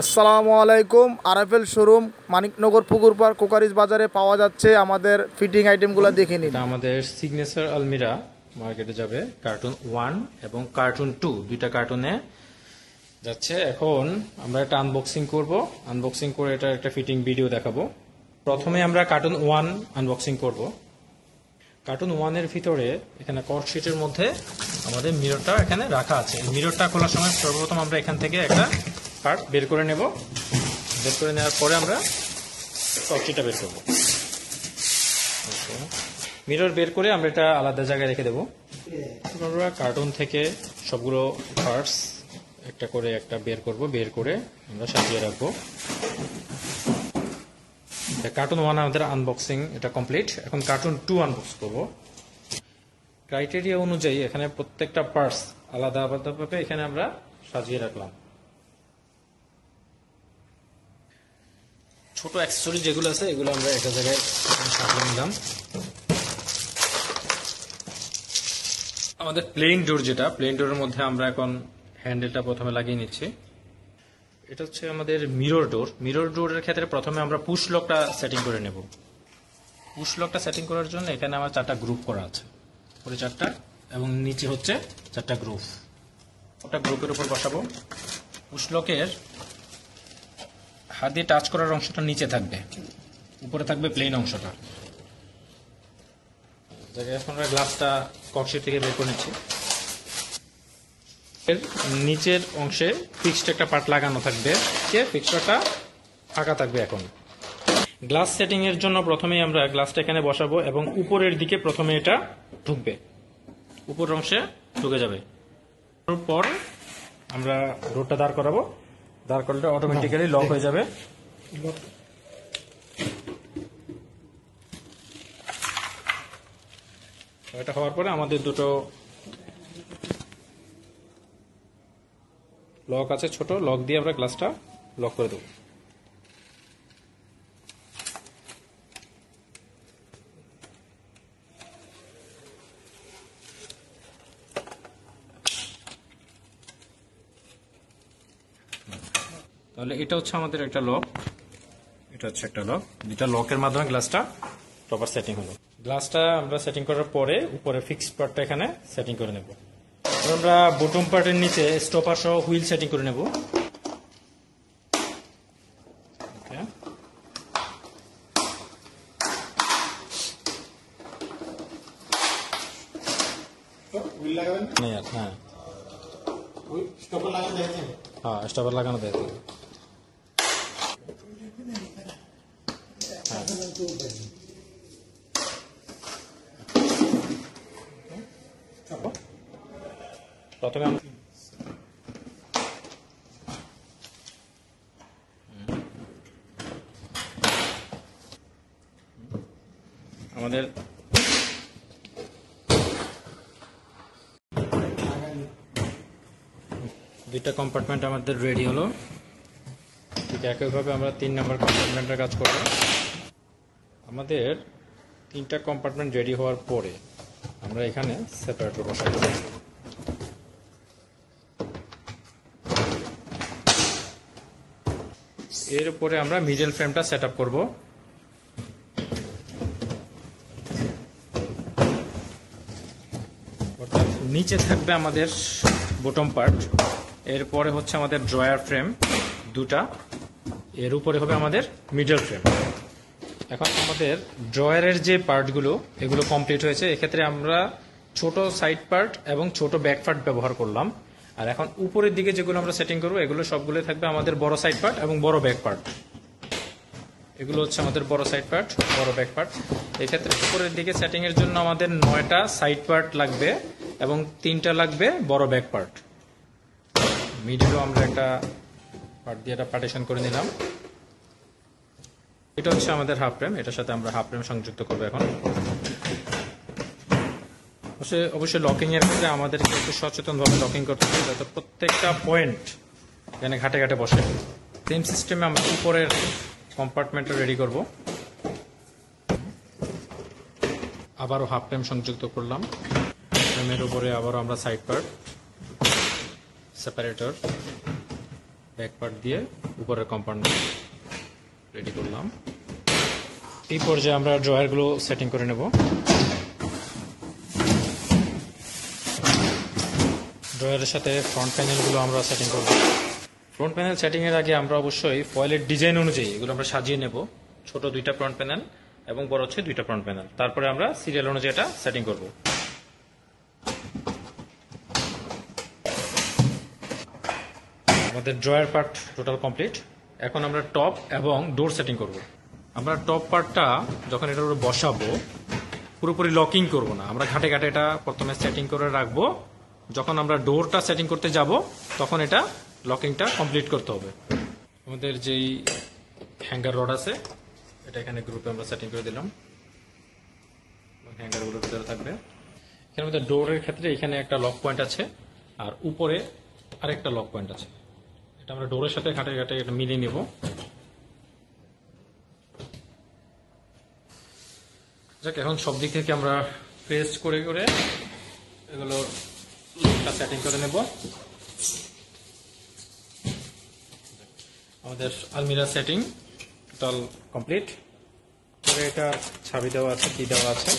আসসালামু আলাইকুম। RFL showroom Maniknagar পুকুরপাড় crockeries বাজারে পাওয়া যাচ্ছে। আমাদের ফিটিং আইটেমগুলো দেখে নিন। এটা আমাদের সিগনেচার আলমিরা মার্কেটে যাবে কার্টুন 1 এবং কার্টুন 2 দুইটা কার্টুনে যাচ্ছে। এখন আমরা একটা আনবক্সিং করব, আনবক্সিং করে এটা একটা ফিটিং ভিডিও দেখাবো। প্রথমে আমরা কার্টুন 1 আনবক্সিং করব। কার্টুন 1 এর ভিতরে এখানে কর্ড শিটের মধ্যে আমাদের মিররটা এখানে রাখা আছে। এই মিররটা খোলার সময় সর্বপ্রথম আমরা এখান থেকে একটা পার্ট বের করে নেব। বের করে নেওয়ার পরে আমরা কর্ড শিটটা বের করব। মিরর বের করে আমরা এটা আলাদা জায়গায় রেখে দেবো। আমরা কার্টুন থেকে সবগুলো পার্টস একটা করে একটা বের করব, বের করে আমরা সাজিয়ে রাখবো। কার্টুন 1 আমাদের আনবক্সিং এটা কমপ্লিট। এখন কার্টুন 2 আনবক্স করব। ক্রাইটেরিয়া অনুযায়ী এখানে প্রত্যেকটা পার্টস আলাদা আলাদাভাবে এখানে আমরা সাজিয়ে রাখলাম। ছোট অ্যাক্সেসরি যেগুলো আছে এগুলো আমরা একটা জায়গায় সাজিয়ে নিলাম। আমাদের প্লেইং ডোর, যেটা প্লেইং ডোরের মধ্যে আমরা এখন হ্যান্ডেলটা প্রথমে লাগিয়ে নিচ্ছি। এটা হচ্ছে আমাদের মিরর ডোর। মিরর ডোরের ক্ষেত্রে প্রথমে আমরা পুশ লকটা সেটিং করে নেব। পুশ লকটা সেটিং করার জন্য এখানে আমার 4টা গ্রুপ করা আছে, উপরে 4টা এবং নিচে হচ্ছে 4টা গ্রুপ। ওটা গ্রুপের উপর বসাবো। পুশ লকের হাত দিয়ে টাচ করার অংশটা নিচে থাকবে, উপরে থাকবে প্লেন অংশটা। এখন আমরা গ্লাসটা কক্সিট থেকে বের করে নিচ্ছি। এর নিচের অংশে ফিক্সড একটা পার্ট লাগানো থাকবে, যে ফিক্সচারটা ফাঁকা থাকবে। এখন গ্লাস সেটিং এর জন্য প্রথমেই আমরা গ্লাসটা এখানে বসাবো এবং উপরের দিকে প্রথমে এটা ঢুকবে, উপর অংশে ঢুকে যাবে। তারপর আমরা ডোরটা দাঁড় করাবো, দাঁড় করলে অটোমেটিক্যালি লক হয়ে যাবে। এটা হওয়ার পরে আমাদের দুটো লক আছে, ছোট লক দিয়ে আমরা গ্লাসটা লক করে দেবো। তাহলে এটা হচ্ছে আমাদের একটা লক, এটা হচ্ছে একটা লক। দুটা লকের মাধ্যমে গ্লাসটা প্রপার সেটিং হলো। গ্লাসটা আমরা সেটিং করার পরে উপরে ফিক্সড পার্টটা এখানে সেটিং করে নেব। আমরা বটম পার্টের নিচে স্টপার সহ হুইল সেটিং করে নেব। হ্যাঁ, স্টপার লাগানো দেয়। প্রথমে আমাদের দুইটা কম্পার্টমেন্ট আমাদের রেডি হলো। ঠিক একইভাবে আমরা 3 নম্বর কম্পার্টমেন্টের কাজ করব। আমাদের 3টা কম্পার্টমেন্ট রেডি হওয়ার পরে আমরা এখানে সেপারেটর বসাবো। এর উপরে আমরা মিডল ফ্রেমটা সেট আপ করবো। নিচে থাকবে আমাদের বটম পার্ট, এরপরে হচ্ছে আমাদের ড্রয়ার ফ্রেম দুটা, এর উপরে হবে আমাদের মিডল ফ্রেম। এখন আমাদের ড্রয়ারের যে পার্টগুলো এগুলো কমপ্লিট হয়েছে। এক্ষেত্রে আমরা ছোট সাইড পার্ট এবং ছোট ব্যাক পার্ট ব্যবহার করলাম। আর এখন উপরের দিকে যেগুলো আমরা সেটিং করবো এগুলো সবগুলো থাকবে আমাদের বড় সাইড পার্ট এবং বড় ব্যাক পার্ট। এগুলো হচ্ছে আমাদের বড় সাইড পার্ট, বড় ব্যাক পার্ট। এক্ষেত্রে উপরের দিকে সেটিং এর জন্য আমাদের 9টা সাইড পার্ট লাগবে এবং 3টা লাগবে বড় ব্যাক পার্ট। মিডলও আমরা একটা পার্ট দিয়ে একটা পার্টিশন করে নিলাম। এটা হচ্ছে আমাদের হাফ ফ্রেম, এটার সাথে আমরা হাফ ফ্রেম সংযুক্ত করবো। এখন অবশ্যই লকিং এর ক্ষেত্রে আমাদেরকে একটু সচেতনভাবে লকিং করতে হবে, যাতে প্রত্যেকটা পয়েন্ট এখানে ঘাটে ঘাটে বসে। সেম সিস্টেমে আমরা উপরের কম্পার্টমেন্টটা রেডি করব। আবারও হাফ ফ্রেম সংযুক্ত করলাম। ফ্রেমের উপরে আবারও আমরা side part, separator back part দিয়ে উপরের কম্পাউন্ড রেডি করলাম। এই পর্যায়ে আমরা ড্রয়ারগুলো সেটিং করে নেব। ড্রয়ারের সাথে ফ্রন্ট প্যানেলগুলো আমরা সেটিং করব। ফ্রন্ট প্যানেল সেটিংয়ের আগে আমরা অবশ্যই ফয়েলের ডিজাইন অনুযায়ী এগুলো আমরা সাজিয়ে নেব। ছোট 2টা ফ্রন্ট প্যানেল এবং বড় হচ্ছে 2টা ফ্রন্ট প্যানেল। তারপরে আমরা সিরিয়াল অনুযায়ী এটা সেটিং করব। আমাদের ড্রয়ার পার্ট টোটাল কমপ্লিট। এখন আমরা টপ এবং ডোর সেটিং করব। আমরা টপ পার্টটা যখন এটার উপরে বসাবো পুরোপুরি লকিং করব না, আমরা ঘাটে ঘাটে এটা প্রথমে সেটিং করে রাখবো। যখন আমরা ডোরটা সেটিং করতে যাব তখন এটা লকিংটা কমপ্লিট করতে হবে। আমাদের যেই হ্যাঙ্গার রড আছে এটা এখানে গ্রুপে আমরা সেটিং করে দিলাম, হ্যাঙ্গারগুলোর ভিতরে থাকবে। এখানে আমাদের ডোরের ক্ষেত্রে এখানে একটা লক পয়েন্ট আছে আর উপরে আরেকটা লক পয়েন্ট আছে। এটা আমরা ডোরের সাথে ঘাটে ঘাটে এটা মিলিয়ে নেব। যাক, এখন সব দিক থেকে আমরা পেস্ট করে করে এগুলো লকটা সেটিং করে নেব। আমাদের আলমিরা সেটিং টোটাল কমপ্লিট। এটা ছাবি দেওয়া আছে, কি দেওয়া আছে,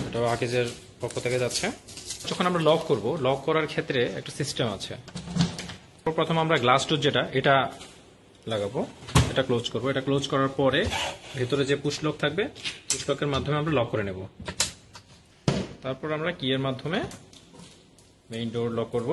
এটা আকিজের পক্ষ থেকে যাচ্ছে। যখন আমরা লক করব, লক করার ক্ষেত্রে একটা সিস্টেম আছে। প্রথম আমরা গ্লাস ডোর যেটা এটা লাগাবো, এটা ক্লোজ করব। এটা ক্লোজ করার পরে ভেতরে যে পুশ লক থাকবে পুশ লকের মাধ্যমে আমরা লক করে নেব। তারপর আমরা কিয়ের মাধ্যমে মেইন ডোর লক করব।